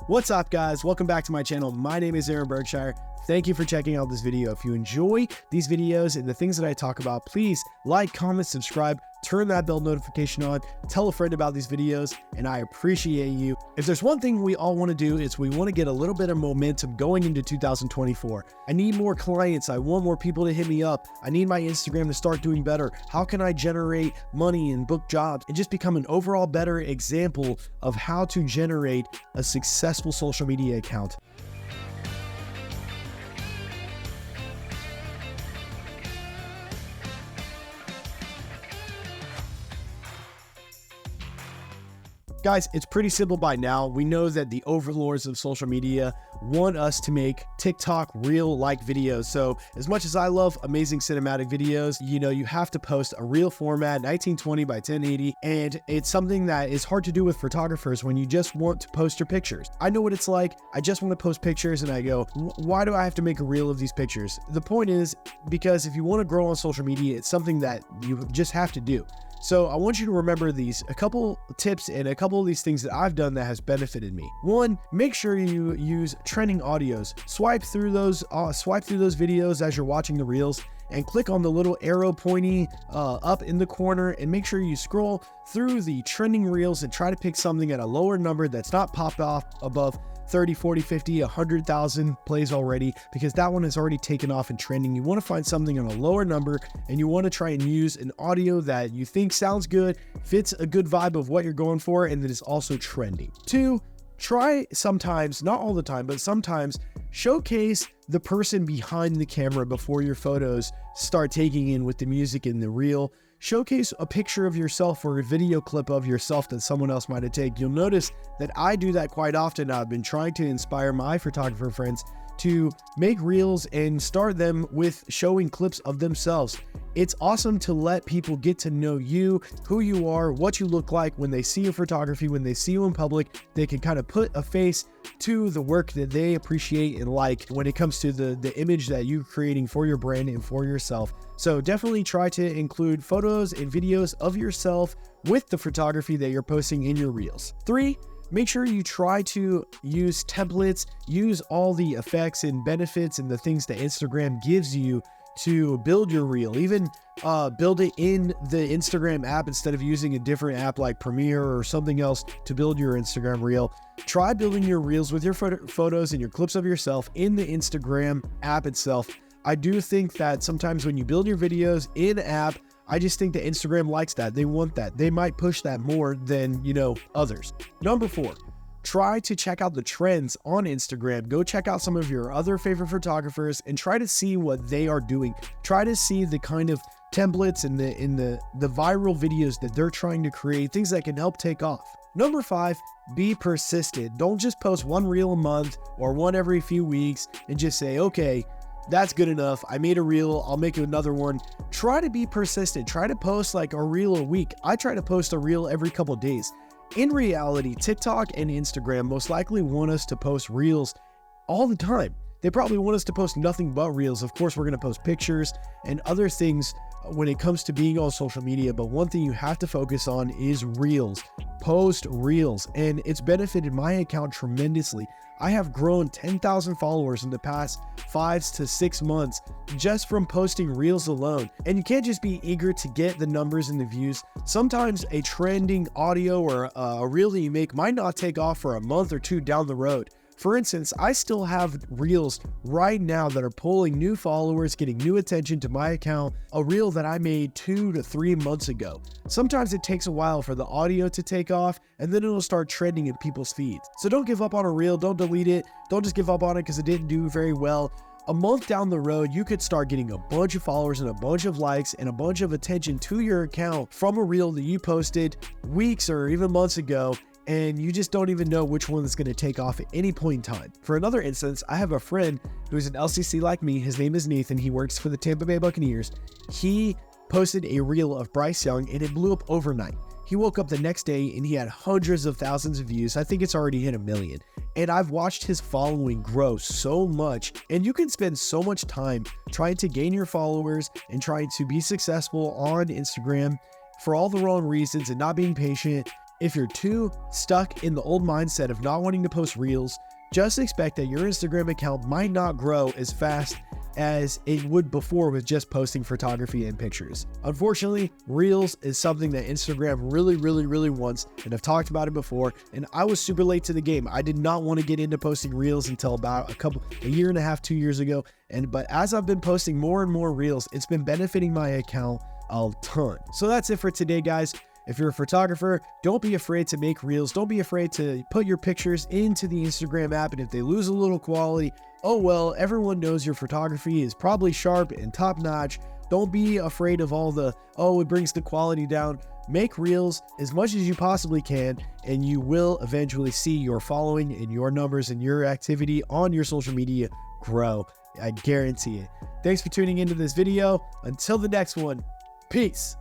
What's up, guys? Welcome back to my channel. My name is Berkshire. Thank you for checking out this video. If you enjoy these videos and the things that I talk about, please like, comment, subscribe, turn that bell notification on, tell a friend about these videos, and I appreciate you. If there's one thing we all want to do, is we want to get a little bit of momentum going into 2024. I need more clients. I want more people to hit me up. I need my Instagram to start doing better. How can I generate money and book jobs and just become an overall better example of how to generate a successful social media account? Guys, it's pretty simple by now. We know that the overlords of social media want us to make TikTok reel-like videos. So as much as I love amazing cinematic videos, you have to post a reel format, 1920 by 1080, and it's something that is hard to do with photographers when you just want to post your pictures. I know what it's like. I just want to post pictures and I go, why do I have to make a reel of these pictures? The point is, because if you want to grow on social media, it's something that you just have to do. So I want you to remember a couple tips and a couple of these things that I've done that has benefited me. One, make sure you use trending audios. Swipe through those videos as you're watching the reels and click on the little arrow pointing up in the corner, and make sure you scroll through the trending reels and try to pick something at a lower number that's not popped off above 30, 40, 50, 100,000 plays already, because that one has already taken off and trending. You want to find something on a lower number, and you want to try and use an audio that you think sounds good, fits a good vibe of what you're going for, and that is also trending. Two, try sometimes, not all the time, but sometimes showcase the person behind the camera before your photos start taking in with the music in the reel. Showcase a picture of yourself or a video clip of yourself that someone else might have taken. You'll notice that I do that quite often. I've been trying to inspire my photographer friends to make reels and start them with showing clips of themselves. It's awesome to let people get to know you, who you are, what you look like. When they see your photography, when they see you in public, they can kind of put a face to the work that they appreciate and like when it comes to the image that you're creating for your brand and for yourself. So definitely try to include photos and videos of yourself with the photography that you're posting in your reels. Three, make sure you try to use templates, use all the effects and benefits and the things that Instagram gives you to build your reel. Even build it in the Instagram app instead of using a different app like Premiere or something else to build your Instagram reel. Try building your reels with your photos and your clips of yourself in the Instagram app itself. I do think that sometimes when you build your videos in app, I just think that Instagram likes that. They want that. They might push that more than, others. Number four, try to check out the trends on Instagram. Go check out some of your other favorite photographers and try to see what they are doing. Try to see the kind of templates and the viral videos that they're trying to create, things that can help take off. Number five, be persistent. Don't just post one reel a month or one every few weeks and just say, okay, that's good enough. I made a reel, I'll make another one. Try to be persistent. Try to post like a reel a week. I try to post a reel every couple days. In reality, TikTok and Instagram most likely want us to post reels all the time. They probably want us to post nothing but reels. Of course, we're going to post pictures and other things when it comes to being on social media, but one thing you have to focus on is reels. Post reels, and it's benefited my account tremendously. I have grown 10,000 followers in the past 5 to 6 months just from posting reels alone. And you can't just be eager to get the numbers and the views. Sometimes a trending audio or a reel that you make might not take off for a month or two down the road. For instance, I still have reels right now that are pulling new followers, getting new attention to my account, a reel that I made 2 to 3 months ago. Sometimes it takes a while for the audio to take off, and then it'll start trending in people's feeds. So don't give up on a reel, don't delete it, don't just give up on it because it didn't do very well. A month down the road, you could start getting a bunch of followers and a bunch of likes and a bunch of attention to your account from a reel that you posted weeks or even months ago, and you just don't even know which one is going to take off at any point in time. For another instance, I have a friend who's an LCC like me. His name is Nathan. He works for the Tampa Bay Buccaneers. He posted a reel of Bryce Young and it blew up overnight. He woke up the next day and he had hundreds of thousands of views. I think it's already hit 1 million. And I've watched his following grow so much. And you can spend so much time trying to gain your followers and trying to be successful on Instagram for all the wrong reasons and not being patient. If you're too stuck in the old mindset of not wanting to post reels, just expect that your Instagram account might not grow as fast as it would before with just posting photography and pictures. Unfortunately, Reels is something that Instagram really wants, and I've talked about it before, and I was super late to the game. I did not want to get into posting Reels until about a year and a half, 2 years ago, but as I've been posting more and more Reels, it's been benefiting my account a ton. So that's it for today, guys. If you're a photographer, don't be afraid to make Reels. Don't be afraid to put your pictures into the Instagram app, and if they lose a little quality, oh well, everyone knows your photography is probably sharp and top-notch. Don't be afraid of all the, oh, it brings the quality down. Make Reels as much as you possibly can, and you will eventually see your following and your numbers and your activity on your social media grow. I guarantee it. Thanks for tuning into this video. Until the next one, peace.